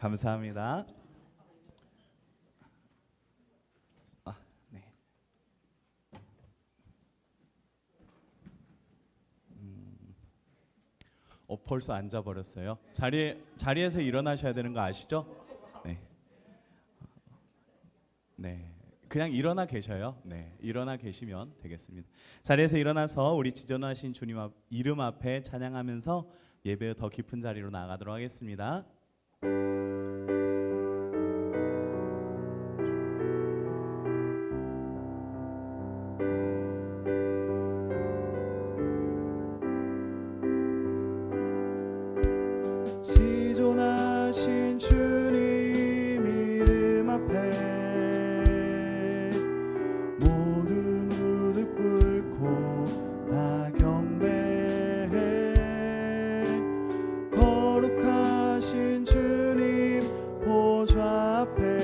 감사합니다. 네. 벌써 앉아버렸어요. 자리에서 일어나셔야 되는 거 아시죠? 네. 네. 그냥 일어나 계셔요. 네. 일어나 계시면 되겠습니다. 자리에서 일어나서 우리 지존하신 주님 이름 앞에 찬양하면서 예배의 더 깊은 자리로 나가도록 하겠습니다. 지존하신 주님 이름 앞에 모두 무릎 꿇고 다 경배해. 거룩하신 주님 보좌 앞에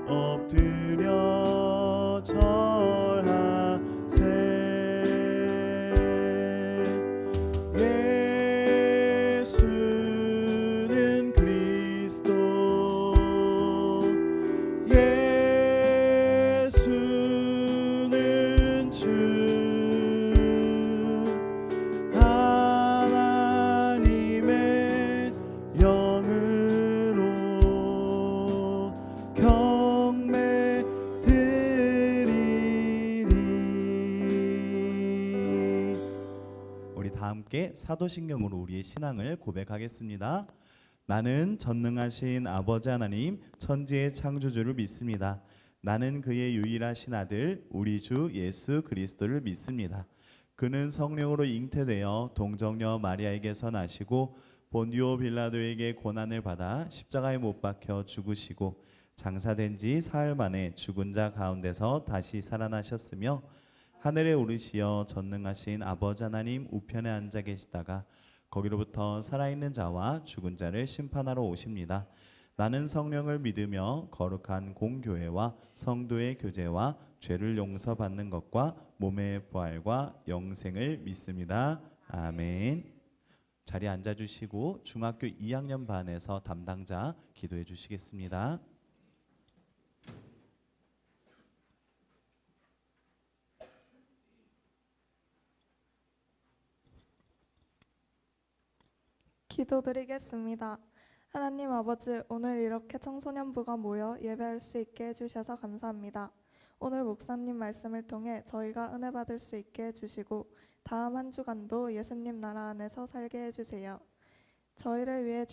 엎드려 절하세. 예수는 그리스도, 예수는 주, 하나님의 영으로 경배 드리리. 우리 다 함께 사도신경으로 우리의 신앙을 고백하겠습니다. 나는 전능하신 아버지 하나님 천지의 창조주를 믿습니다. 나는 그의 유일하신 아들 우리 주 예수 그리스도를 믿습니다. 그는 성령으로 잉태되어 동정녀 마리아에게서 나시고 본디오 빌라도에게 고난을 받아 십자가에 못 박혀 죽으시고 장사된 지 사흘 만에 죽은 자 가운데서 다시 살아나셨으며 하늘에 오르시어 전능하신 아버지 하나님 우편에 앉아 계시다가 거기로부터 살아있는 자와 죽은 자를 심판하러 오십니다. 나는 성령을 믿으며 거룩한 공교회와 성도의 교제와 죄를 용서받는 것과 몸의 부활과 영생을 믿습니다. 아멘. 자리에 앉아주시고 중학교 2학년 반에서 담당자 기도해 주시겠습니다. 기도드리겠습니다. 하나님 아버지, 오늘 이렇게 청소년부가 모여 예배할 수 있게 해주셔서 감사합니다. 오늘 목사님 말씀을 통해 저희가 은혜 받을 수 있게 해주시고 다음 한 주간도 예수님 나라 안에서 살게 해주세요. 저희를 위해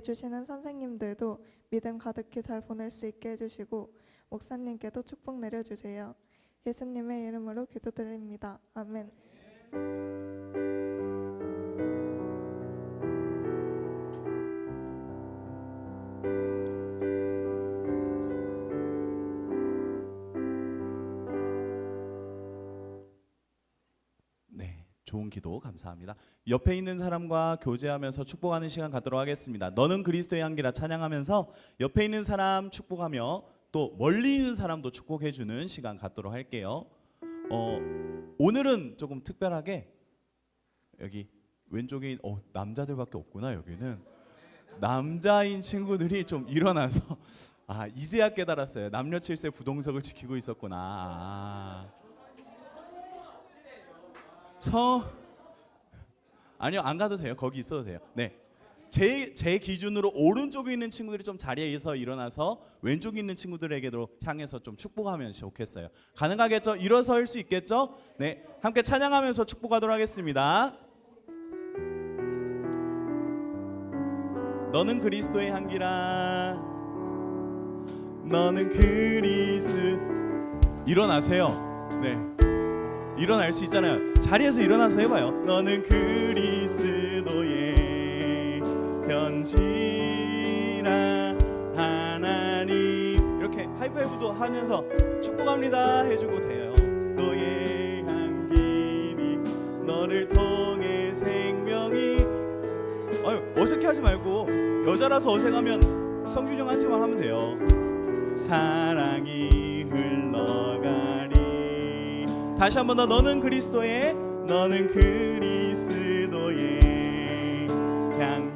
주시는 선생님들도 믿음 가득히 잘 보낼 수 있게 해주시고 목사님께도 축복 내려주세요. 예수님의 이름으로 기도드립니다. 아멘. 좋은 기도 감사합니다. 옆에 있는 사람과 교제하면서 축복하는 시간 갖도록 하겠습니다. 너는 그리스도의 향기라 찬양하면서 옆에 있는 사람 축복하며 또 멀리 있는 사람도 축복해주는 시간 갖도록 할게요. 오늘은 조금 특별하게 여기 왼쪽에 남자들밖에 없구나. 여기는 남자인 친구들이 좀 일어나서 이제야 깨달았어요. 남녀 7세 부동석을 지키고 있었구나. 아니요, 안 가도 돼요. 거기 있어도 돼요. 네, 제 기준으로 오른쪽에 있는 친구들이 좀 자리에서 일어나서 왼쪽에 있는 친구들에게도 향해서 좀 축복하면 좋겠어요. 가능하겠죠? 일어설 수 있겠죠? 네, 함께 찬양하면서 축복하도록 하겠습니다. 너는 그리스도의 향기라. 너는 일어나세요. 네, 일어날 수 있잖아요. 자리에서 일어나서 해봐요. 너는 그리스도의 편지라 하나님. 이렇게 하이파이브도 하면서 축복합니다 해주고 돼요. 너의 향기니 너를 통해 생명이. 어색해하지 말고 여자라서 어색하면 성규정 한지만 하면 돼요. 사랑이 흘러가리. 다시 한 번 더. 너는 그리스도의 향기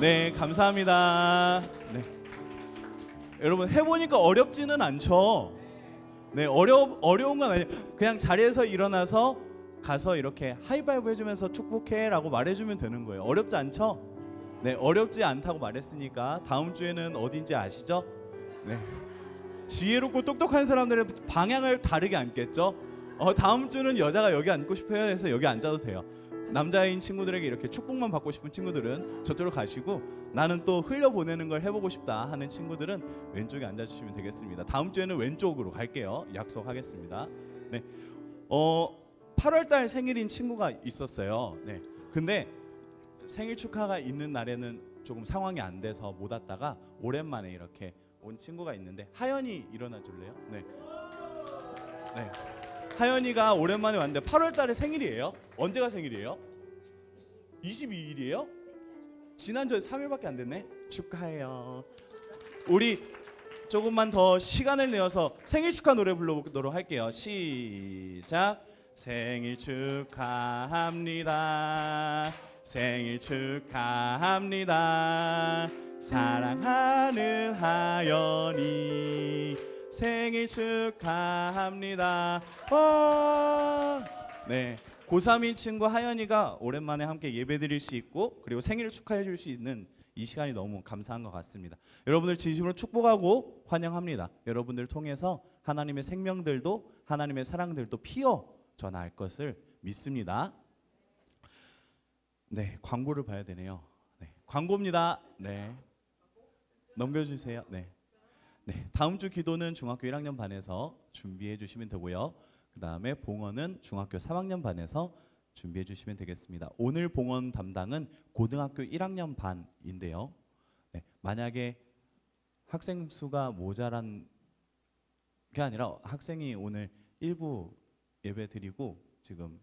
네, 감사합니다. 네. 여러분 해보니까 어렵지는 않죠. 네, 어려운 건 아니에요. 그냥 자리에서 일어나서 가서 이렇게 하이파이브 해주면서 축복해라고 말해주면 되는 거예요. 어렵지 않죠? 네, 어렵지 않다고 말했으니까 다음 주에는 어딘지 아시죠? 네, 지혜롭고 똑똑한 사람들의 방향을 다르게 앉겠죠? 다음 주는 여자가 여기 앉고 싶어요 해서 여기 앉아도 돼요. 남자인 친구들에게 이렇게 축복만 받고 싶은 친구들은 저쪽으로 가시고, 나는 또 흘려보내는 걸 해보고 싶다 하는 친구들은 왼쪽에 앉아주시면 되겠습니다. 다음 주에는 왼쪽으로 갈게요. 약속하겠습니다. 네, 8월달 생일인 친구가 있었어요. 네, 근데 생일 축하가 있는 날에는 조금 상황이 안 돼서 못 왔다가 오랜만에 이렇게 온 친구가 있는데, 하연이 일어나 줄래요? 네. 네. 하연이가 오랜만에 왔는데 8월 달에 생일이에요. 언제가 생일이에요? 22일이에요? 지난주에 3일밖에 안 됐네. 축하해요. 우리 조금만 더 시간을 내어서 생일 축하 노래 불러보도록 할게요. 시작. 생일 축하합니다. 생일 축하합니다. 사랑하는 하연이 생일 축하합니다. 와! 네, 고3인 친구 하연이가 오랜만에 함께 예배드릴 수 있고, 그리고 생일을 축하해 줄 수 있는 이 시간이 너무 감사한 것 같습니다. 여러분들 진심으로 축복하고 환영합니다. 여러분들 통해서 하나님의 생명들도, 하나님의 사랑들도 피어져 나갈 것을 믿습니다. 네, 광고를 봐야 되네요. 네, 광고입니다. 네, 넘겨주세요. 네. 네, 다음 주 기도는 중학교 1학년 반에서 준비해 주시면 되고요. 그 다음에 봉헌은 중학교 3학년 반에서 준비해 주시면 되겠습니다. 오늘 봉헌 담당은 고등학교 1학년 반인데요. 네, 만약에 학생 수가 모자란 게 아니라 학생이 오늘 일부 예배 드리고 지금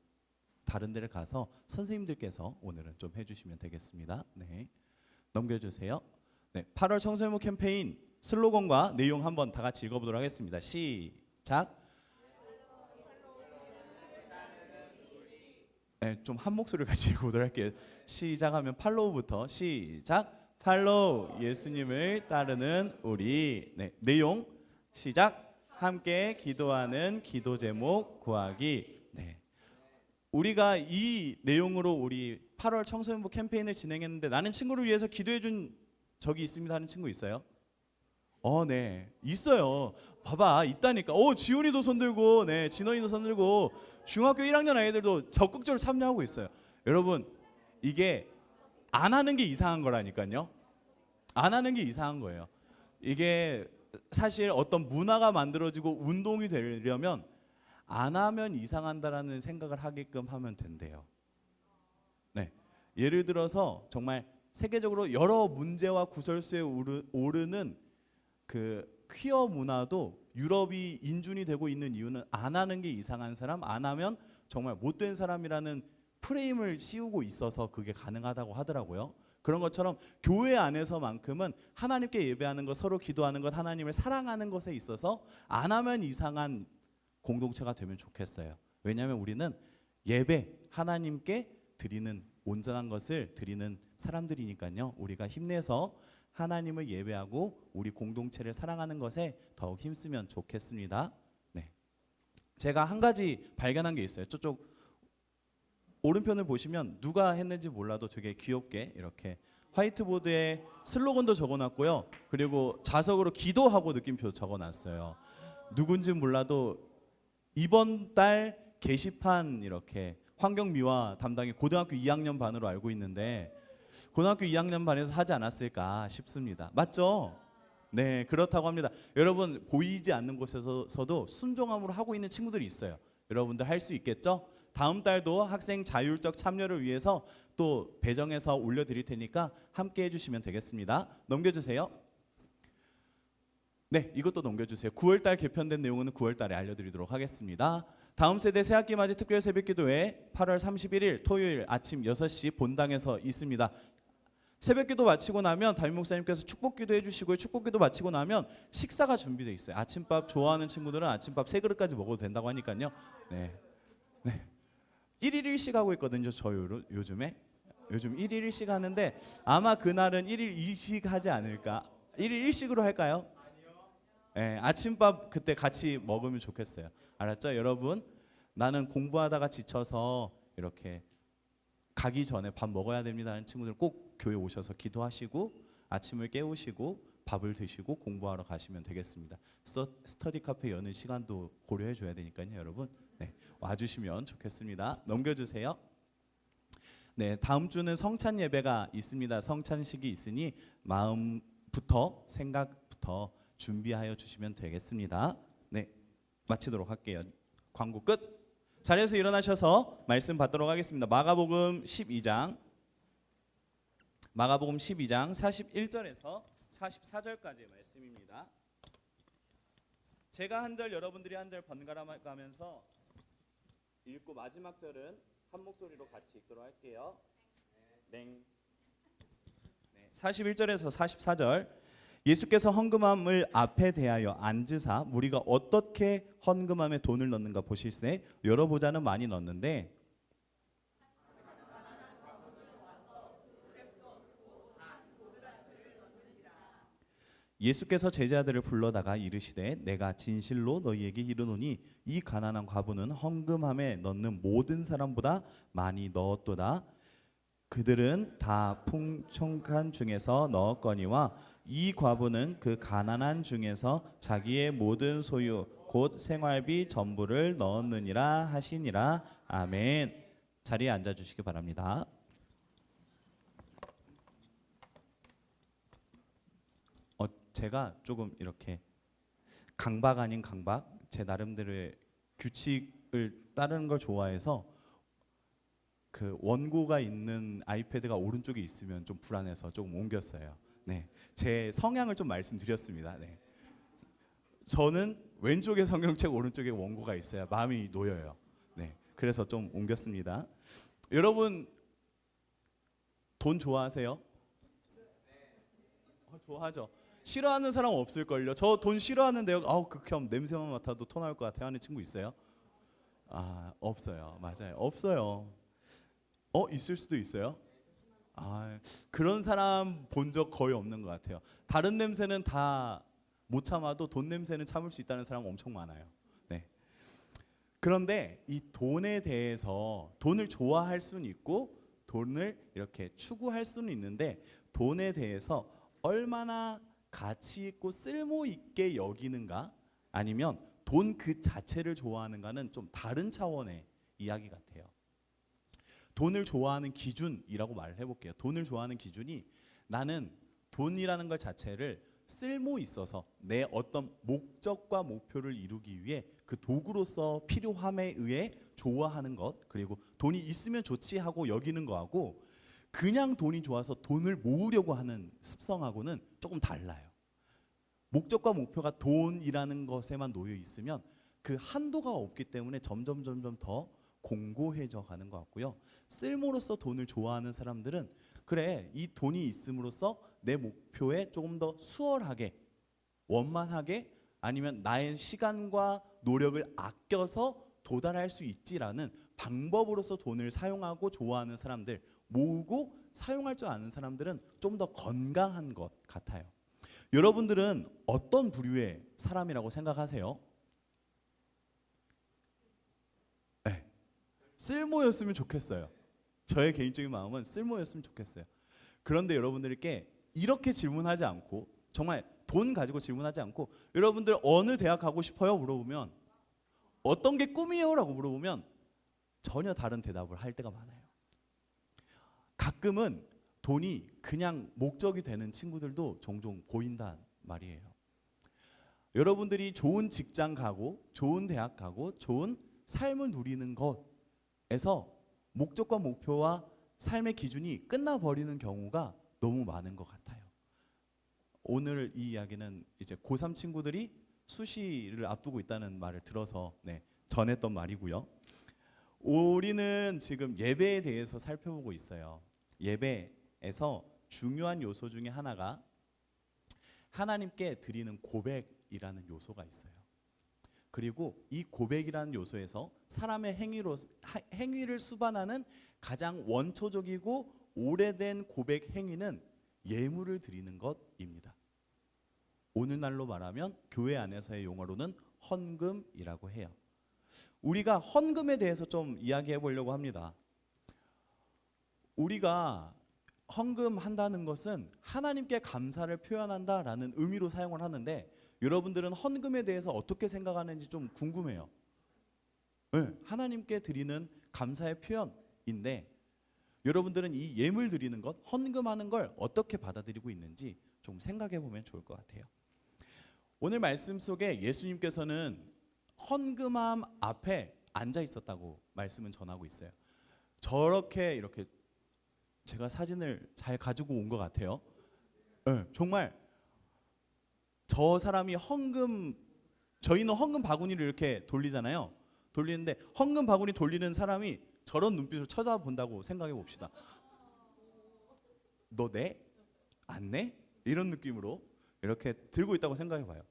다른 데를 가서 선생님들께서 오늘은 좀 해주시면 되겠습니다. 네, 넘겨주세요. 네, 8월 청소년부 캠페인 슬로건과 내용 한번 다 같이 읽어보도록 하겠습니다. 시작. 네, 좀 한 목소리를 같이 읽어보도록 할게요. 시작하면 팔로우부터 시작. 팔로우 예수님을 따르는 우리. 네, 내용 시작. 함께 기도하는 기도 제목 구하기. 네, 우리가 이 내용으로 우리 8월 청소년부 캠페인을 진행했는데, 나는 친구를 위해서 기도해준 적이 있습니다 하는 친구 있어요? 네, 있어요. 봐봐, 있다니까. 지훈이도 손들고, 네, 진원이도 손들고, 중학교 1학년 아이들도 적극적으로 참여하고 있어요. 여러분, 이게 안 하는 게 이상한 거라니까요. 안 하는 게 이상한 거예요. 이게 사실 어떤 문화가 만들어지고 운동이 되려면 안 하면 이상한다라는 생각을 하게끔 하면 된대요. 네, 예를 들어서 정말 세계적으로 여러 문제와 구설수에 오르는 그 퀴어 문화도 유럽이 인준이 되고 있는 이유는 안 하는 게 이상한 사람, 안 하면 정말 못된 사람이라는 프레임을 씌우고 있어서 그게 가능하다고 하더라고요. 그런 것처럼 교회 안에서만큼은 하나님께 예배하는 것, 서로 기도하는 것, 하나님을 사랑하는 것에 있어서 안 하면 이상한 공동체가 되면 좋겠어요. 왜냐하면 우리는 예배, 하나님께 드리는 온전한 것을 드리는 사람들이니까요. 우리가 힘내서 하나님을 예배하고 우리 공동체를 사랑하는 것에 더욱 힘쓰면 좋겠습니다. 네, 제가 한 가지 발견한 게 있어요. 저쪽 오른편을 보시면 누가 했는지 몰라도 되게 귀엽게 이렇게 화이트보드에 슬로건도 적어놨고요. 그리고 자석으로 기도하고 느낌표 적어놨어요. 누군지 몰라도 이번 달 게시판 이렇게 환경미화 담당이 고등학교 2학년 반으로 알고 있는데, 고등학교 2학년 반에서 하지 않았을까 싶습니다. 맞죠? 네, 그렇다고 합니다. 여러분, 보이지 않는 곳에서도 순종함으로 하고 있는 친구들이 있어요. 여러분들 할 수 있겠죠? 다음 달도 학생 자율적 참여를 위해서 또 배정해서 올려드릴 테니까 함께 해주시면 되겠습니다. 넘겨주세요. 네, 이것도 넘겨주세요. 9월달 개편된 내용은 9월달에 알려드리도록 하겠습니다. 다음 세대 새학기 맞이 특별 새벽기도회 8월 31일 토요일 아침 6시 본당에서 있습니다. 새벽기도 마치고 나면 담임 목사님께서 축복기도 해주시고요. 축복기도 마치고 나면 식사가 준비되어 있어요. 아침밥 좋아하는 친구들은 아침밥 3그릇까지 먹어도 된다고 하니까요. 네, 네. 1일 1식 하고 있거든요. 저 요즘에. 요즘 1일 1식 하는데 아마 그날은 1일 2식 하지 않을까? 1일 1식으로 할까요? 예, 아침밥 그때 같이 먹으면 좋겠어요. 알았죠, 여러분? 나는 공부하다가 지쳐서 이렇게 가기 전에 밥 먹어야 됩니다 하는 친구들 꼭 교회 오셔서 기도하시고 아침을 깨우시고 밥을 드시고 공부하러 가시면 되겠습니다. 스터디 카페 여는 시간도 고려해 줘야 되니까요, 여러분. 네, 와주시면 좋겠습니다. 넘겨주세요. 네, 다음 주는 성찬 예배가 있습니다. 성찬식이 있으니 마음부터 생각부터 준비하여 주시면 되겠습니다. 네, 마치도록 할게요. 광고 끝. 자리에서 일어나셔서 말씀 받도록 하겠습니다. 마가복음 12장 41절에서 44절까지의 말씀입니다. 제가 한 절 여러분들이 한 절 번갈아 가면서 읽고 마지막 절은 한 목소리로 같이 읽도록 할게요. 네. 41절에서 44절. 예수께서 헌금함을 앞에 대하여 앉으사 무리가 어떻게 헌금함에 돈을 넣는가 보실세. 여러 보자는 많이 넣는데 예수께서 제자들을 불러다가 이르시되 내가 진실로 너희에게 이르노니 이 가난한 과부는 헌금함에 넣는 모든 사람보다 많이 넣었도다. 그들은 다 풍족한 중에서 넣었거니와 이 과부는 그 가난한 중에서 자기의 모든 소유 곧 생활비 전부를 넣었느니라 하시니라. 아멘. 자리에 앉아 주시기 바랍니다. 제가 조금 이렇게 강박 아닌 강박, 제 나름대로의 규칙을 따르는 걸 좋아해서 그 원고가 있는 아이패드가 오른쪽에 있으면 좀 불안해서 조금 옮겼어요. 네, 제 성향을 좀 말씀드렸습니다. 네, 저는 왼쪽에 성경책, 오른쪽에 원고가 있어야 마음이 놓여요. 네, 그래서 좀 옮겼습니다. 여러분 돈 좋아하세요? 좋아하죠. 싫어하는 사람 없을걸요. 저 돈 싫어하는데요. 아우 극혐, 냄새만 맡아도 토 나올 것 같아요 하는 친구 있어요? 아, 없어요. 맞아요, 없어요. 있을 수도 있어요. 그런 사람 본 적 거의 없는 것 같아요. 다른 냄새는 다 못 참아도 돈 냄새는 참을 수 있다는 사람 엄청 많아요. 네. 그런데 이 돈에 대해서 돈을 좋아할 수는 있고 돈을 이렇게 추구할 수는 있는데 돈에 대해서 얼마나 가치 있고 쓸모 있게 여기는가 아니면 돈 그 자체를 좋아하는가는 좀 다른 차원의 이야기 같아요. 돈을 좋아하는 기준이라고 말을 해볼게요. 돈을 좋아하는 기준이 나는 돈이라는 것 자체를 쓸모 있어서 내 어떤 목적과 목표를 이루기 위해 그 도구로서 필요함에 의해 좋아하는 것, 그리고 돈이 있으면 좋지 하고 여기는 거하고 그냥 돈이 좋아서 돈을 모으려고 하는 습성하고는 조금 달라요. 목적과 목표가 돈이라는 것에만 놓여 있으면 그 한도가 없기 때문에 점점 더 공고해져 가는 것 같고요. 쓸모로서 돈을 좋아하는 사람들은 그래, 이 돈이 있음으로써 내 목표에 조금 더 수월하게, 원만하게, 아니면 나의 시간과 노력을 아껴서 도달할 수 있지라는 방법으로서 돈을 사용하고 좋아하는 사람들, 모으고 사용할 줄 아는 사람들은 좀 더 건강한 것 같아요. 여러분들은 어떤 부류의 사람이라고 생각하세요? 네, 쓸모였으면 좋겠어요. 저의 개인적인 마음은 쓸모였으면 좋겠어요. 그런데 여러분들께 이렇게 질문하지 않고, 정말 돈 가지고 질문하지 않고, 여러분들 어느 대학 가고 싶어요? 물어보면 어떤 게 꿈이에요? 라고 물어보면 전혀 다른 대답을 할 때가 많아요. 가끔은 돈이 그냥 목적이 되는 친구들도 종종 보인단 말이에요. 여러분들이 좋은 직장 가고 좋은 대학 가고 좋은 삶을 누리는 것에서 목적과 목표와 삶의 기준이 끝나버리는 경우가 너무 많은 것 같아요. 오늘 이 이야기는 이제 고3 친구들이 수시를 앞두고 있다는 말을 들어서 전했던 말이고요. 우리는 지금 예배에 대해서 살펴보고 있어요. 예배에서 중요한 요소 중에 하나가 하나님께 드리는 고백이라는 요소가 있어요. 그리고 이 고백이라는 요소에서 사람의 행위를 수반하는 가장 원초적이고 오래된 고백 행위는 예물을 드리는 것입니다. 오늘날로 말하면 교회 안에서의 용어로는 헌금이라고 해요. 우리가 헌금에 대해서 좀 이야기해 보려고 합니다. 우리가 헌금한다는 것은 하나님께 감사를 표현한다라는 의미로 사용을 하는데, 여러분들은 헌금에 대해서 어떻게 생각하는지 좀 궁금해요. 네, 하나님께 드리는 감사의 표현인데, 여러분들은 이 예물 드리는 것, 헌금하는 걸 어떻게 받아들이고 있는지 좀 생각해 보면 좋을 것 같아요. 오늘 말씀 속에 예수님께서는 헌금함 앞에 앉아 있었다고 말씀은 전하고 있어요. 저렇게 이렇게 제가 사진을 잘 가지고 온 것 같아요. 네, 정말 저 사람이 저희는 헌금 바구니를 이렇게 돌리잖아요. 돌리는데 헌금 바구니 돌리는 사람이 저런 눈빛으로 쳐다본다고 생각해 봅시다. 너 내? 안 내? 이런 느낌으로 이렇게 들고 있다고 생각해 봐요.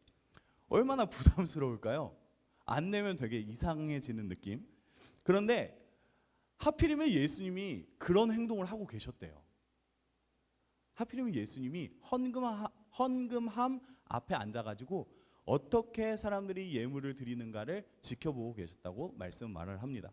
얼마나 부담스러울까요? 안 내면 되게 이상해지는 느낌. 그런데 하필이면 예수님이 그런 행동을 하고 계셨대요. 하필이면 예수님이 헌금함 앞에 앉아가지고 어떻게 사람들이 예물을 드리는가를 지켜보고 계셨다고 말을 합니다.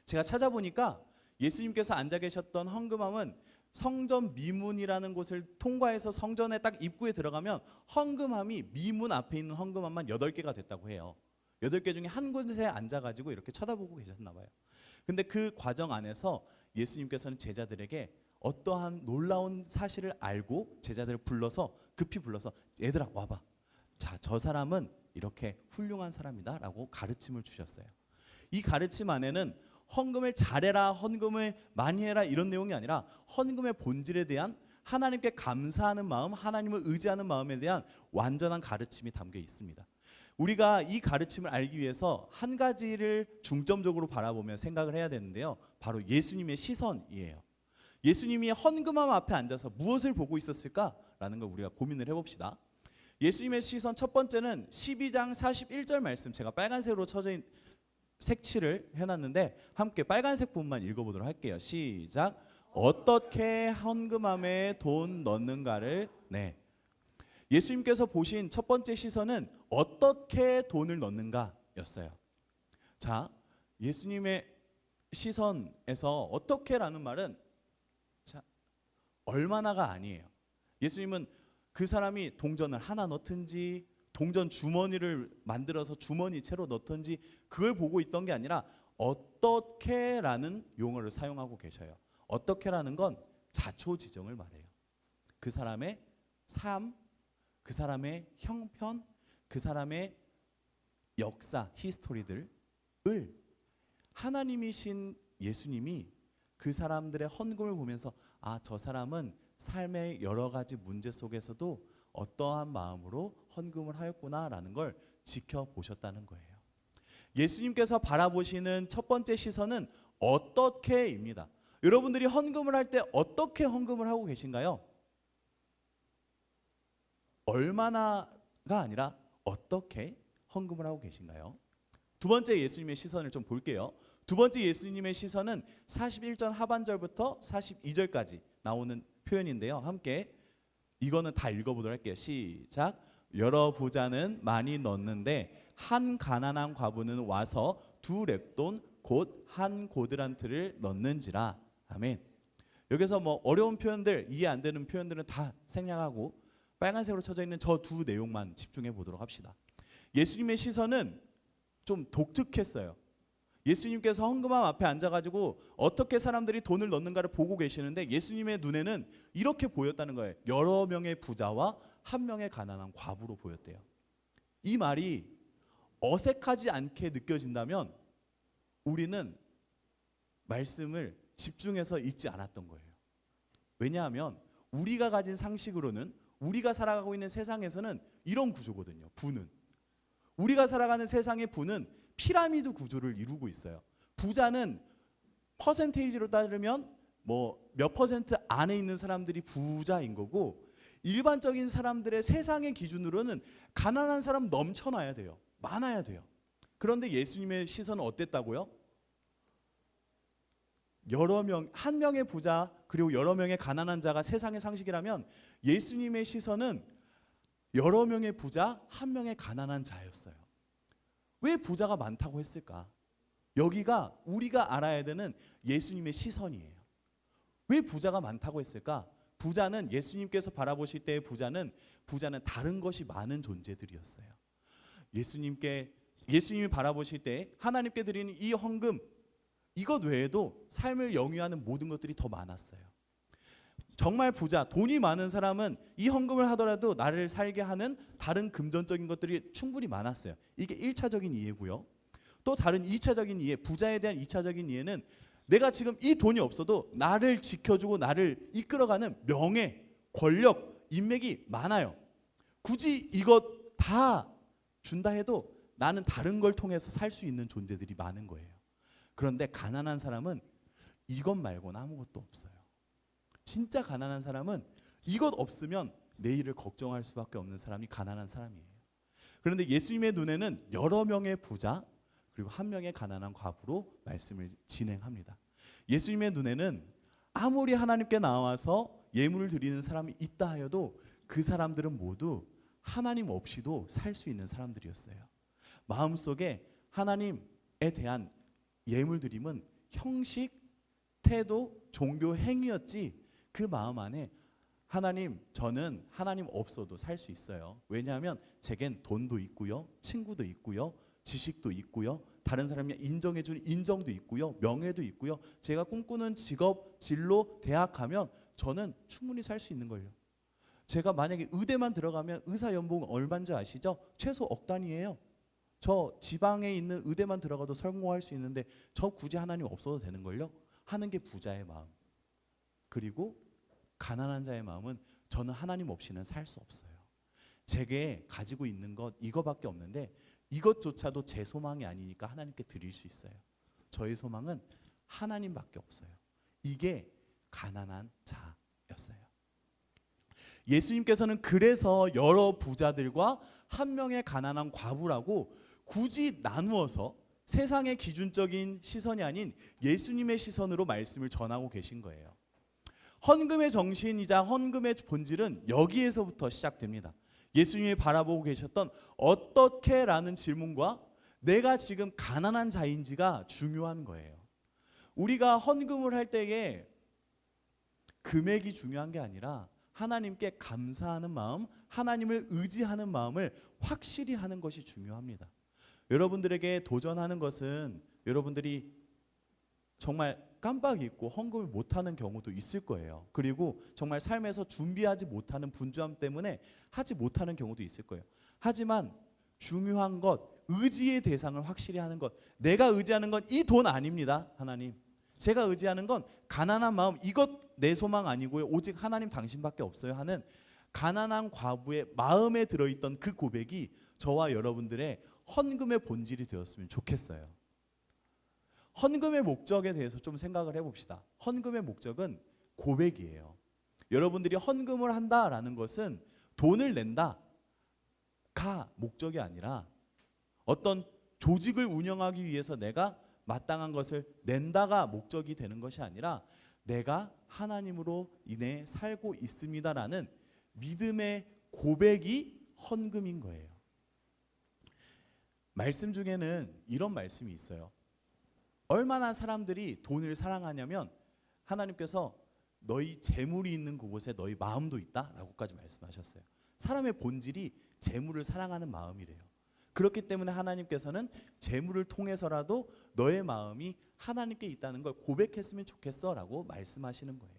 제가 찾아보니까 예수님께서 앉아 계셨던 헌금함은 성전 미문이라는 곳을 통과해서 성전에 딱 입구에 들어가면 헌금함이 미문 앞에 있는 헌금함만 8개가 됐다고 해요. 8개 중에 한 곳에 앉아가지고 이렇게 쳐다보고 계셨나 봐요. 근데 그 과정 안에서 예수님께서는 제자들에게 어떠한 놀라운 사실을 알고 제자들을 급히 불러서 얘들아 와봐. 자, 저 사람은 이렇게 훌륭한 사람이다 라고 가르침을 주셨어요. 이 가르침 안에는 헌금을 잘해라, 헌금을 많이 해라 이런 내용이 아니라 헌금의 본질에 대한 하나님께 감사하는 마음, 하나님을 의지하는 마음에 대한 완전한 가르침이 담겨 있습니다. 우리가 이 가르침을 알기 위해서 한 가지를 중점적으로 바라보며 생각을 해야 되는데요. 바로 예수님의 시선이에요. 예수님이 헌금함 앞에 앉아서 무엇을 보고 있었을까라는 걸 우리가 고민을 해봅시다. 예수님의 시선 첫 번째는 12장 41절 말씀, 제가 빨간색으로 쳐져 있는 색칠을 해놨는데 함께 빨간색 부분만 읽어보도록 할게요. 시작. 어떻게 헌금함에 돈 넣는가를. 네. 예수님께서 보신 첫 번째 시선은 어떻게 돈을 넣는가였어요. 자, 예수님의 시선에서 어떻게라는 말은 얼마나가 아니에요. 예수님은 그 사람이 동전을 하나 넣든지 동전 주머니를 만들어서 주머니 채로 넣든지 그걸 보고 있던 게 아니라 어떻게라는 용어를 사용하고 계셔요. 어떻게라는 건 자초지정을 말해요. 그 사람의 삶, 그 사람의 형편, 그 사람의 역사, 히스토리들을 하나님이신 예수님이 그 사람들의 헌금을 보면서 저 사람은 삶의 여러 가지 문제 속에서도 어떠한 마음으로 헌금을 하였구나라는 걸 지켜보셨다는 거예요. 예수님께서 바라보시는 첫 번째 시선은 어떻게입니다. 여러분들이 헌금을 할 때 어떻게 헌금을 하고 계신가요? 얼마나가 아니라 어떻게 헌금을 하고 계신가요? 두 번째 예수님의 시선을 좀 볼게요. 두 번째 예수님의 시선은 41절 하반절부터 42절까지 나오는 표현인데요. 함께 이거는 다 읽어보도록 할게요. 시작. 여러 부자는 많이 넣었는데 한 가난한 과부는 와서 2렙돈 곧 한 고드란트를 넣는지라. 아멘. 여기서 뭐 어려운 표현들, 이해 안 되는 표현들은 다 생략하고 빨간색으로 쳐져 있는 저 두 내용만 집중해 보도록 합시다. 예수님의 시선은 좀 독특했어요. 예수님께서 헌금함 앞에 앉아가지고 어떻게 사람들이 돈을 넣는가를 보고 계시는데 예수님의 눈에는 이렇게 보였다는 거예요. 여러 명의 부자와 한 명의 가난한 과부로 보였대요. 이 말이 어색하지 않게 느껴진다면 우리는 말씀을 집중해서 읽지 않았던 거예요. 왜냐하면 우리가 가진 상식으로는 우리가 살아가고 있는 세상에서는 이런 구조거든요. 부는. 우리가 살아가는 세상의 부는 피라미드 구조를 이루고 있어요. 부자는 퍼센테이지로 따르면 뭐 몇 퍼센트 안에 있는 사람들이 부자인 거고 일반적인 사람들의 세상의 기준으로는 가난한 사람 넘쳐나야 돼요. 많아야 돼요. 그런데 예수님의 시선은 어땠다고요? 여러 명, 한 명의 부자 그리고 여러 명의 가난한 자가 세상의 상식이라면 예수님의 시선은 여러 명의 부자, 한 명의 가난한 자였어요. 왜 부자가 많다고 했을까? 여기가 우리가 알아야 되는 예수님의 시선이에요. 왜 부자가 많다고 했을까? 부자는 예수님께서 바라보실 때의 부자는 다른 것이 많은 존재들이었어요. 예수님이 바라보실 때 하나님께 드리는 이 헌금, 이것 외에도 삶을 영위하는 모든 것들이 더 많았어요. 정말 부자, 돈이 많은 사람은 이 헌금을 하더라도 나를 살게 하는 다른 금전적인 것들이 충분히 많았어요. 이게 1차적인 이해고요. 또 다른 2차적인 이해, 부자에 대한 2차적인 이해는 내가 지금 이 돈이 없어도 나를 지켜주고 나를 이끌어가는 명예, 권력, 인맥이 많아요. 굳이 이것 다 준다 해도 나는 다른 걸 통해서 살 수 있는 존재들이 많은 거예요. 그런데 가난한 사람은 이것 말고는 아무것도 없어요. 진짜 가난한 사람은 이것 없으면 내일을 걱정할 수밖에 없는 사람이 가난한 사람이에요. 그런데 예수님의 눈에는 여러 명의 부자 그리고 한 명의 가난한 과부로 말씀을 진행합니다. 예수님의 눈에는 아무리 하나님께 나와서 예물을 드리는 사람이 있다 하여도 그 사람들은 모두 하나님 없이도 살 수 있는 사람들이었어요. 마음속에 하나님에 대한 예물 드림은 형식, 태도, 종교 행위였지 그 마음 안에 하나님, 저는 하나님 없어도 살 수 있어요. 왜냐하면 제겐 돈도 있고요, 친구도 있고요, 지식도 있고요, 다른 사람이 인정해주는 인정도 있고요, 명예도 있고요, 제가 꿈꾸는 직업, 진로, 대학 가면 저는 충분히 살 수 있는 걸요. 제가 만약에 의대만 들어가면 의사 연봉 얼마인지 아시죠? 최소 억 단위예요. 저 지방에 있는 의대만 들어가도 성공할 수 있는데 저 굳이 하나님 없어도 되는 걸요? 하는 게 부자의 마음. 그리고 가난한 자의 마음은 저는 하나님 없이는 살 수 없어요. 제게 가지고 있는 것 이거밖에 없는데 이것조차도 제 소망이 아니니까 하나님께 드릴 수 있어요. 저의 소망은 하나님밖에 없어요. 이게 가난한 자였어요. 예수님께서는 그래서 여러 부자들과 한 명의 가난한 과부라고 굳이 나누어서 세상의 기준적인 시선이 아닌 예수님의 시선으로 말씀을 전하고 계신 거예요. 헌금의 정신이자 헌금의 본질은 여기에서부터 시작됩니다. 예수님이 바라보고 계셨던 어떻게 라는 질문과 내가 지금 가난한 자인지가 중요한 거예요. 우리가 헌금을 할 때에 금액이 중요한 게 아니라 하나님께 감사하는 마음, 하나님을 의지하는 마음을 확실히 하는 것이 중요합니다. 여러분들에게 도전하는 것은 여러분들이 정말 깜빡 잊고 헌금을 못하는 경우도 있을 거예요. 그리고 정말 삶에서 준비하지 못하는 분주함 때문에 하지 못하는 경우도 있을 거예요. 하지만 중요한 것, 의지의 대상을 확실히 하는 것. 내가 의지하는 건 이 돈 아닙니다. 하나님. 제가 의지하는 건 가난한 마음, 이것 내 소망 아니고요. 오직 하나님 당신밖에 없어요 하는 가난한 과부의 마음에 들어있던 그 고백이 저와 여러분들의 헌금의 본질이 되었으면 좋겠어요. 헌금의 목적에 대해서 좀 생각을 해봅시다. 헌금의 목적은 고백이에요. 여러분들이 헌금을 한다라는 것은 돈을 낸다가 목적이 아니라 어떤 조직을 운영하기 위해서 내가 마땅한 것을 낸다가 목적이 되는 것이 아니라 내가 하나님으로 인해 살고 있습니다라는 믿음의 고백이 헌금인 거예요. 말씀 중에는 이런 말씀이 있어요. 얼마나 사람들이 돈을 사랑하냐면 하나님께서 너희 재물이 있는 그곳에 너희 마음도 있다 라고까지 말씀하셨어요. 사람의 본질이 재물을 사랑하는 마음이래요. 그렇기 때문에 하나님께서는 재물을 통해서라도 너의 마음이 하나님께 있다는 걸 고백했으면 좋겠어 라고 말씀하시는 거예요.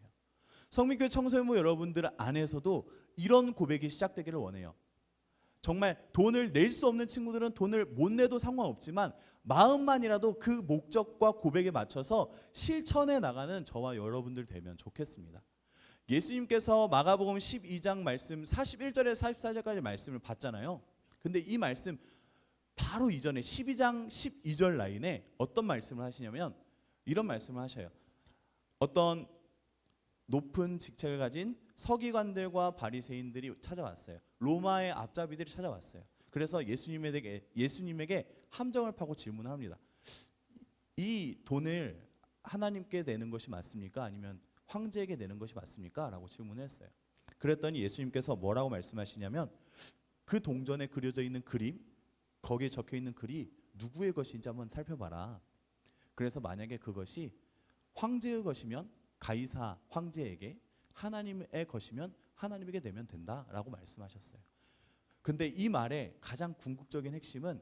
성민교회 청소년부 여러분들 안에서도 이런 고백이 시작되기를 원해요. 정말 돈을 낼 수 없는 친구들은 돈을 못 내도 상관없지만 마음만이라도 그 목적과 고백에 맞춰서 실천해 나가는 저와 여러분들 되면 좋겠습니다. 예수님께서 마가복음 12장 말씀 41절에서 44절까지 말씀을 봤잖아요. 근데 이 말씀 바로 이전에 12장 12절 라인에 어떤 말씀을 하시냐면 이런 말씀을 하셔요. 어떤 높은 직책을 가진 서기관들과 바리새인들이 찾아왔어요. 로마의 앞잡이들이 찾아왔어요. 그래서 예수님에게 함정을 파고 질문을 합니다. 이 돈을 하나님께 내는 것이 맞습니까? 아니면 황제에게 내는 것이 맞습니까? 라고 질문했어요. 그랬더니 예수님께서 뭐라고 말씀하시냐면 그 동전에 그려져 있는 그림, 거기에 적혀 있는 글이 누구의 것인지 한번 살펴봐라. 그래서 만약에 그것이 황제의 것이면 가이사 황제에게, 하나님의 것이면 하나님에게 내면 된다라고 말씀하셨어요. 근데 이 말의 가장 궁극적인 핵심은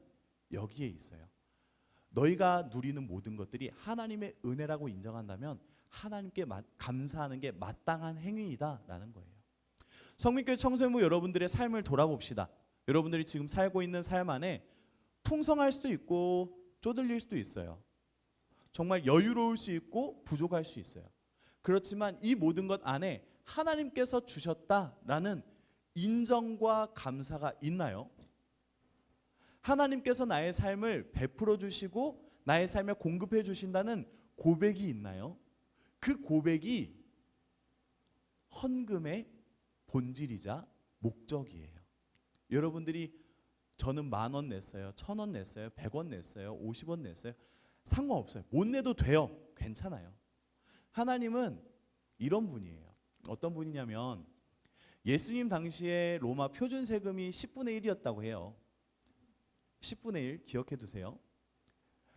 여기에 있어요. 너희가 누리는 모든 것들이 하나님의 은혜라고 인정한다면 하나님께 감사하는 게 마땅한 행위이다라는 거예요. 성민교회 청소년부 여러분들의 삶을 돌아봅시다. 여러분들이 지금 살고 있는 삶 안에 풍성할 수도 있고 쪼들릴 수도 있어요. 정말 여유로울 수 있고 부족할 수 있어요. 그렇지만 이 모든 것 안에 하나님께서 주셨다라는 인정과 감사가 있나요? 하나님께서 나의 삶을 베풀어 주시고 나의 삶에 공급해 주신다는 고백이 있나요? 그 고백이 헌금의 본질이자 목적이에요. 여러분들이 저는 10,000원 냈어요, 1,000원 냈어요, 100원 냈어요, 50원 냈어요. 상관없어요. 못 내도 돼요. 괜찮아요. 하나님은 이런 분이에요. 어떤 분이냐면 예수님 당시에 로마 표준 세금이 10분의 1이었다고 해요. 10분의 1 기억해 두세요.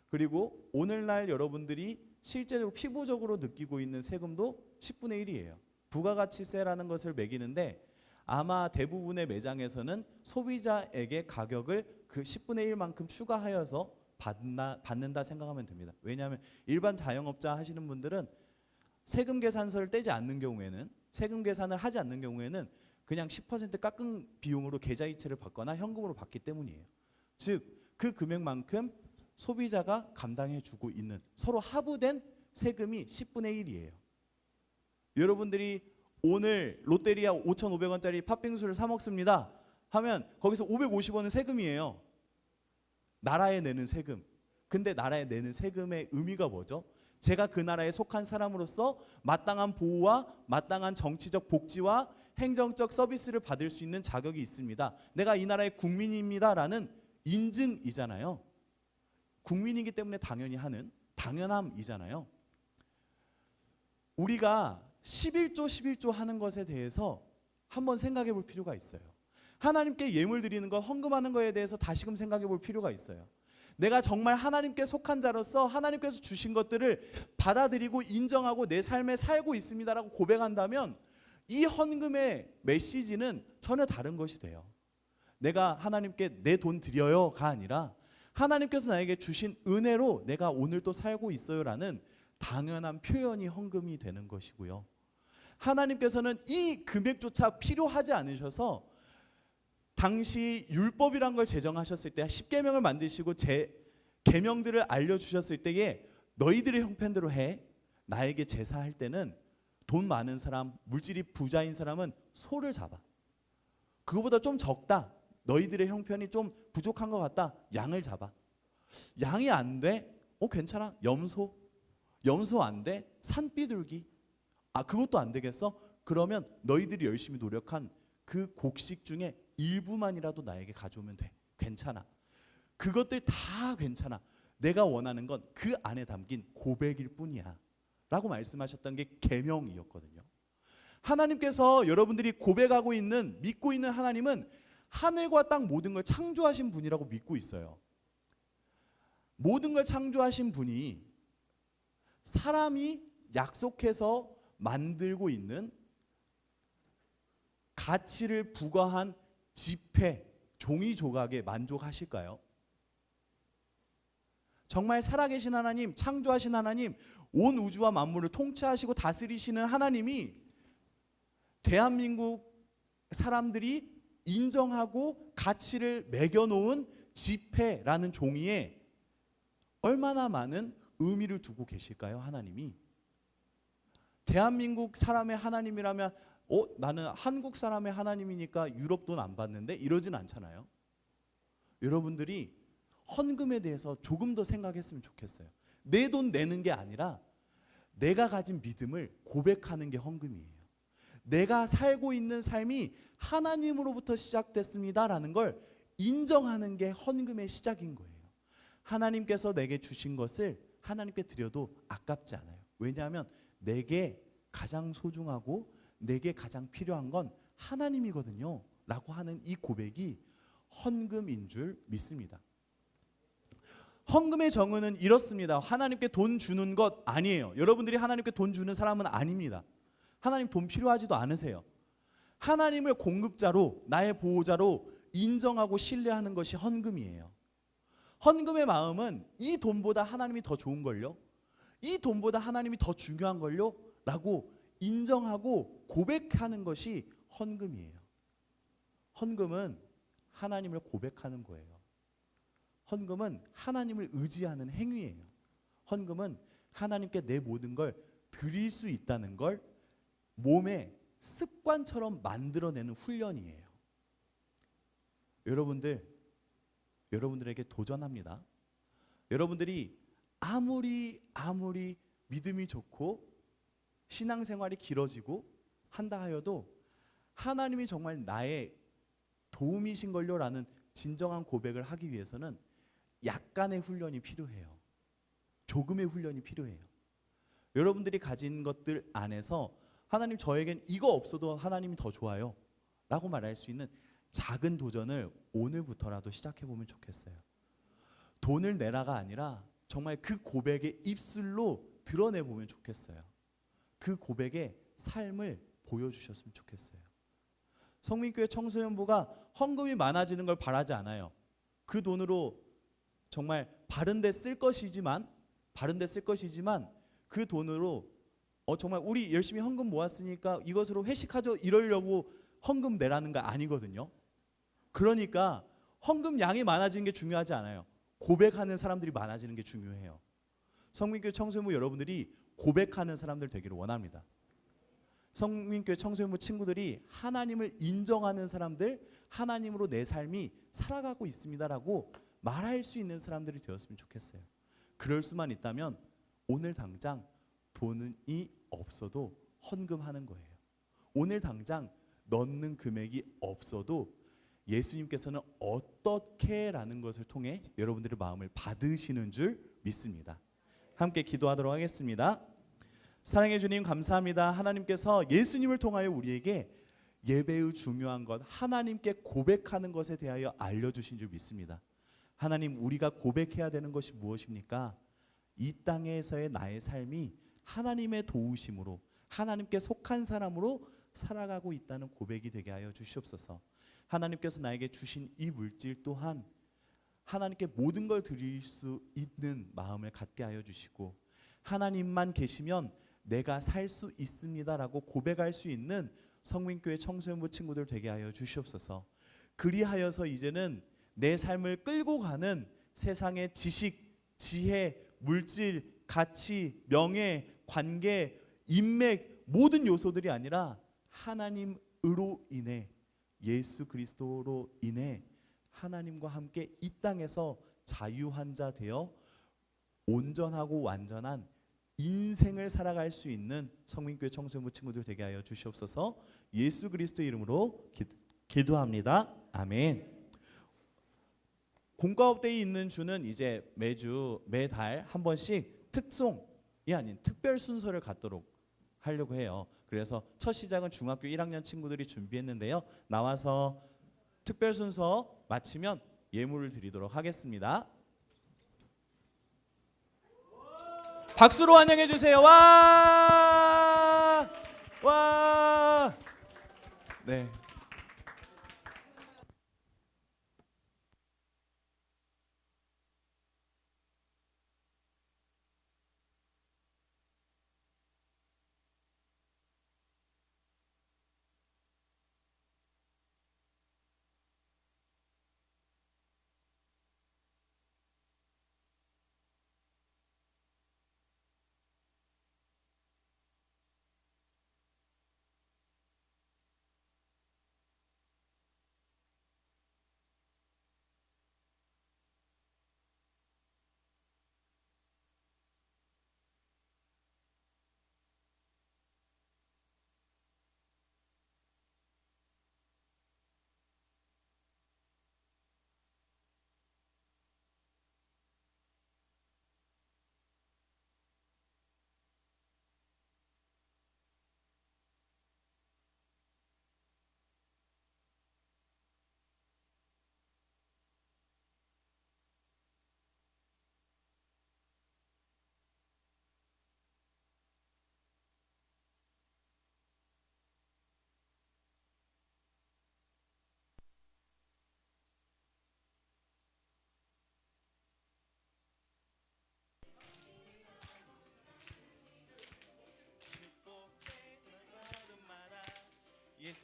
그리고 오늘날 여러분들이 실제로 피부적으로 느끼고 있는 세금도 10분의 1이에요. 부가가치세라는 것을 매기는데 아마 대부분의 매장에서는 소비자에게 가격을 그 10분의 1만큼 추가하여서 받는다 생각하면 됩니다. 왜냐하면 일반 자영업자 하시는 분들은 세금 계산서를 떼지 않는 경우에는, 세금 계산을 하지 않는 경우에는 그냥 10% 깎은 비용으로 계좌이체를 받거나 현금으로 받기 때문이에요. 즉 그 금액만큼 소비자가 감당해 주고 있는, 서로 합의된 세금이 10분의 1이에요. 여러분들이 오늘 롯데리아 5,500원짜리 팥빙수를 사 먹습니다 하면 거기서 550원은 세금이에요. 나라에 내는 세금. 근데 나라에 내는 세금의 의미가 뭐죠? 제가 그 나라에 속한 사람으로서 마땅한 보호와 마땅한 정치적 복지와 행정적 서비스를 받을 수 있는 자격이 있습니다. 내가 이 나라의 국민입니다라는 인증이잖아요. 국민이기 때문에 당연히 하는 당연함이잖아요. 우리가 11조 하는 것에 대해서 한번 생각해 볼 필요가 있어요. 하나님께 예물 드리는 것, 헌금하는 것에 대해서 다시금 생각해 볼 필요가 있어요. 내가 정말 하나님께 속한 자로서 하나님께서 주신 것들을 받아들이고 인정하고 내 삶에 살고 있습니다라고 고백한다면 이 헌금의 메시지는 전혀 다른 것이 돼요. 내가 하나님께 내 돈 드려요가 아니라 하나님께서 나에게 주신 은혜로 내가 오늘 또 살고 있어요라는 당연한 표현이 헌금이 되는 것이고요. 하나님께서는 이 금액조차 필요하지 않으셔서 당시 율법이란 걸 제정하셨을 때 10계명을 만드시고 제 계명들을 알려주셨을 때에 너희들의 형편대로 해. 나에게 제사할 때는 돈 많은 사람, 물질이 부자인 사람은 소를 잡아. 그거보다 좀 적다. 너희들의 형편이 좀 부족한 것 같다. 양을 잡아. 양이 안 돼? 괜찮아. 염소 안 돼? 산비둘기. 그것도 안 되겠어? 그러면 너희들이 열심히 노력한 그 곡식 중에 일부만이라도 나에게 가져오면 돼. 괜찮아. 그것들 다 괜찮아. 내가 원하는 건 그 안에 담긴 고백일 뿐이야 라고 말씀하셨던 게 계명이었거든요. 하나님께서 여러분들이 고백하고 있는, 믿고 있는 하나님은 하늘과 땅 모든 걸 창조하신 분이라고 믿고 있어요. 모든 걸 창조하신 분이 사람이 약속해서 만들고 있는 가치를 부과한 지폐, 종이 조각에 만족하실까요? 정말 살아계신 하나님, 창조하신 하나님, 온 우주와 만물을 통치하시고 다스리시는 하나님이 대한민국 사람들이 인정하고 가치를 매겨놓은 지폐라는 종이에 얼마나 많은 의미를 두고 계실까요? 하나님이. 대한민국 사람의 하나님이라면 나는 한국 사람의 하나님이니까 유럽 돈 안 받는데 이러진 않잖아요. 여러분들이 헌금에 대해서 조금 더 생각했으면 좋겠어요. 내 돈 내는 게 아니라 내가 가진 믿음을 고백하는 게 헌금이에요. 내가 살고 있는 삶이 하나님으로부터 시작됐습니다라는 걸 인정하는 게 헌금의 시작인 거예요. 하나님께서 내게 주신 것을 하나님께 드려도 아깝지 않아요. 왜냐하면 내게 가장 소중하고 내게 가장 필요한 건 하나님이거든요 라고 하는 이 고백이 헌금인 줄 믿습니다. 헌금의 정의는 이렇습니다. 하나님께 돈 주는 것 아니에요. 여러분들이 하나님께 돈 주는 사람은 아닙니다. 하나님 돈 필요하지도 않으세요. 하나님을 공급자로, 나의 보호자로 인정하고 신뢰하는 것이 헌금이에요. 헌금의 마음은 이 돈보다 하나님이 더 좋은걸요, 이 돈보다 하나님이 더 중요한걸요 라고 인정하고 고백하는 것이 헌금이에요. 헌금은 하나님을 고백하는 거예요. 헌금은 하나님을 의지하는 행위예요. 헌금은 하나님께 내 모든 걸 드릴 수 있다는 걸 몸에 습관처럼 만들어내는 훈련이에요. 여러분들에게 도전합니다. 여러분들이 아무리 믿음이 좋고 신앙생활이 길어지고 한다 하여도 하나님이 정말 나의 도움이신 걸요 라는 진정한 고백을 하기 위해서는 약간의 훈련이 필요해요. 조금의 훈련이 필요해요. 여러분들이 가진 것들 안에서 하나님, 저에겐 이거 없어도 하나님이 더 좋아요 라고 말할 수 있는 작은 도전을 오늘부터라도 시작해보면 좋겠어요. 돈을 내라가 아니라 정말 그 고백의 입술로 드러내보면 좋겠어요. 그 고백의 삶을 보여주셨으면 좋겠어요. 성민교회 청소년부가 헌금이 많아지는 걸 바라지 않아요. 그 돈으로 정말 바른 데 쓸 것이지만 그 돈으로 정말 우리 열심히 헌금 모았으니까 이것으로 회식하죠 이러려고 헌금 내라는 거 아니거든요. 그러니까 헌금 양이 많아지는 게 중요하지 않아요. 고백하는 사람들이 많아지는 게 중요해요. 성민교회 청소년부 여러분들이 고백하는 사람들 되기를 원합니다. 성민교회 청소년부 친구들이 하나님을 인정하는 사람들, 하나님으로 내 삶이 살아가고 있습니다라고 말할 수 있는 사람들이 되었으면 좋겠어요. 그럴 수만 있다면 오늘 당장 돈이 없어도 헌금하는 거예요. 오늘 당장 넣는 금액이 없어도 예수님께서는 어떻게라는 것을 통해 여러분들의 마음을 받으시는 줄 믿습니다. 함께 기도하도록 하겠습니다. 사랑해 주님 감사합니다. 하나님께서 예수님을 통하여 우리에게 예배의 중요한 것, 하나님께 고백하는 것에 대하여 알려주신 줄 믿습니다. 하나님, 우리가 고백해야 되는 것이 무엇입니까? 이 땅에서의 나의 삶이 하나님의 도우심으로 하나님께 속한 사람으로 살아가고 있다는 고백이 되게 하여 주시옵소서. 하나님께서 나에게 주신 이 물질 또한 하나님께 모든 걸 드릴 수 있는 마음을 갖게 하여 주시고, 하나님만 계시면 내가 살 수 있습니다라고 고백할 수 있는 성민교회 청소년부 친구들 되게 하여 주시옵소서. 그리하여서 이제는 내 삶을 끌고 가는 세상의 지식, 지혜, 물질, 가치, 명예, 관계, 인맥 모든 요소들이 아니라 하나님으로 인해, 예수 그리스도로 인해 하나님과 함께 이 땅에서 자유한 자 되어 온전하고 완전한 인생을 살아갈 수 있는 성민교회 청소년부 친구들 되게 하여 주시옵소서. 예수 그리스도 이름으로 기도합니다. 아멘. 공과업데이 있는 주는 이제 매달 한 번씩 특송이 아닌 특별 순서를 갖도록 하려고 해요. 그래서 첫 시작은 중학교 1학년 친구들이 준비했는데요. 나와서 특별 순서 마치면 예물을 드리도록 하겠습니다. 박수로 환영해 주세요. 와! 와! 네.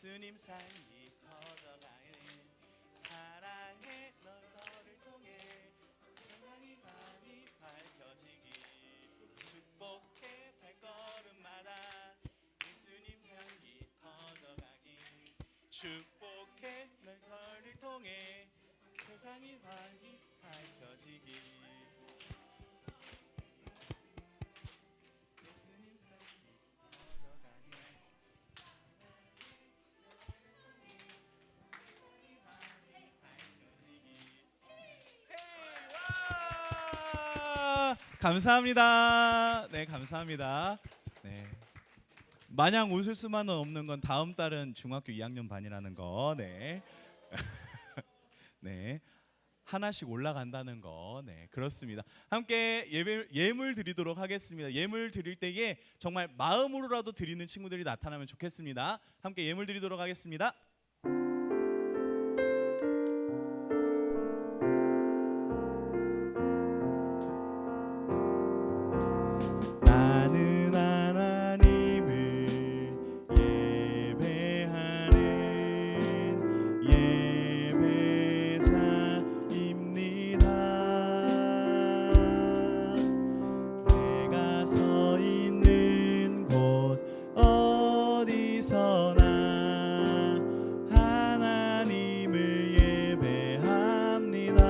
예수님 사랑이 퍼져가는 사랑의 너를 통해 세상이 많이 밝혀지기 축복해 발걸음마다 예수님 향기 퍼져가기 축복해 너를 통해 세상이 많이 밝혀지기 예수님 사랑이 퍼져가니 와! 감사합니다. 네, 감사합니다. 네. 마냥 웃을 수만은 없는 건 다음 달은 중학교 2학년 반이라는 거. 네. 네. 하나씩 올라간다는 거. 네, 그렇습니다. 함께 예물 드리도록 하겠습니다. 예물 드릴 때에 정말 마음으로라도 드리는 친구들이 나타나면 좋겠습니다. 함께 예물 드리도록 하겠습니다. 나는 하나님을 예배하는 예배자입니다. 내가 서 있는 곳 어디서나 하나님을 예배합니다.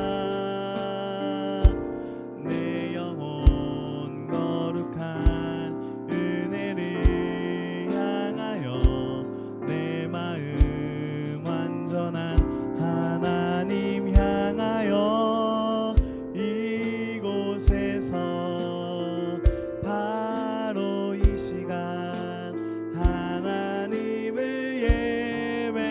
내 영혼 거룩한 은혜를 향하여 내 마음 완전한 하나님 향하여 이곳에서 바로 이 시간 하나님을 예배합니다.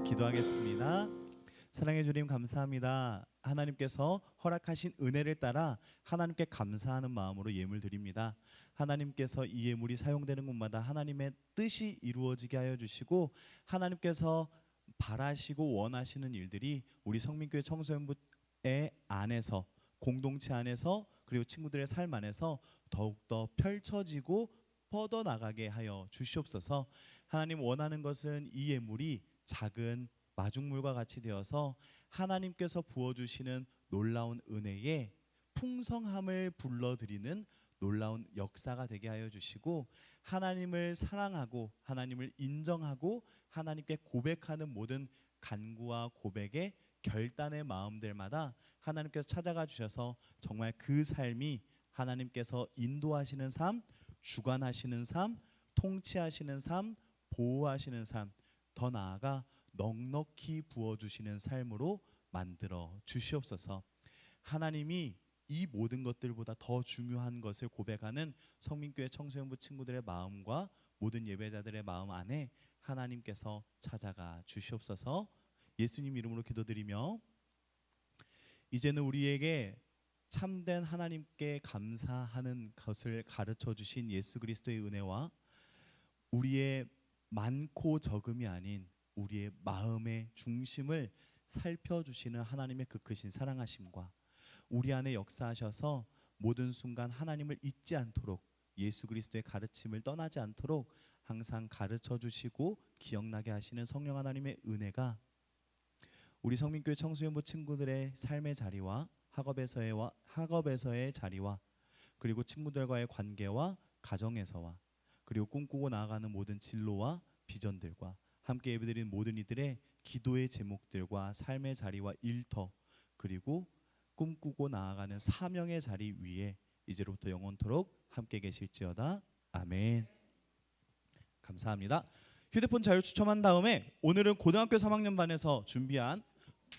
기도하겠습니다. 사랑해 주님 감사합니다. 하나님께서 허락하신 은혜를 따라 하나님께 감사하는 마음으로 예물 드립니다. 하나님께서 이 예물이 사용되는 곳마다 하나님의 뜻이 이루어지게 하여 주시고 하나님께서 바라시고 원하시는 일들이 우리 성민교회 청소년부의 안에서 공동체 안에서 그리고 친구들의 삶 안에서 더욱더 펼쳐지고 뻗어나가게 하여 주시옵소서. 하나님 원하는 것은 이 예물이 작은 마중물과 같이 되어서 하나님께서 부어주시는 놀라운 은혜에 풍성함을 불러드리는 놀라운 역사가 되게 하여 주시고 하나님을 사랑하고 하나님을 인정하고 하나님께 고백하는 모든 간구와 고백의 결단의 마음들마다 하나님께서 찾아가 주셔서 정말 그 삶이 하나님께서 인도하시는 삶, 주관하시는 삶, 통치하시는 삶, 보호하시는 삶, 더 나아가 넉넉히 부어주시는 삶으로 만들어 주시옵소서. 하나님이 이 모든 것들보다 더 중요한 것을 고백하는 성민교회 청소년부 친구들의 마음과 모든 예배자들의 마음 안에 하나님께서 찾아가 주시옵소서. 예수님 이름으로 기도드리며 이제는 우리에게 참된 하나님께 감사하는 것을 가르쳐 주신 예수 그리스도의 은혜와 우리의 많고 적음이 아닌 우리의 마음의 중심을 살펴주시는 하나님의 그 크신 사랑하심과 우리 안에 역사하셔서 모든 순간 하나님을 잊지 않도록 예수 그리스도의 가르침을 떠나지 않도록 항상 가르쳐 주시고 기억나게 하시는 성령 하나님의 은혜가 우리 성민교회 청소년부 친구들의 삶의 자리와 학업에서의 자리와 그리고 친구들과의 관계와 가정에서와 그리고 꿈꾸고 나아가는 모든 진로와 비전들과 함께 예배드리는 모든 이들의 기도의 제목들과 삶의 자리와 일터 그리고 꿈꾸고 나아가는 사명의 자리 위에 이제로부터 영원토록 함께 계실지어다. 아멘. 감사합니다. 휴대폰 자유 추첨한 다음에 오늘은 고등학교 3학년 반에서 준비한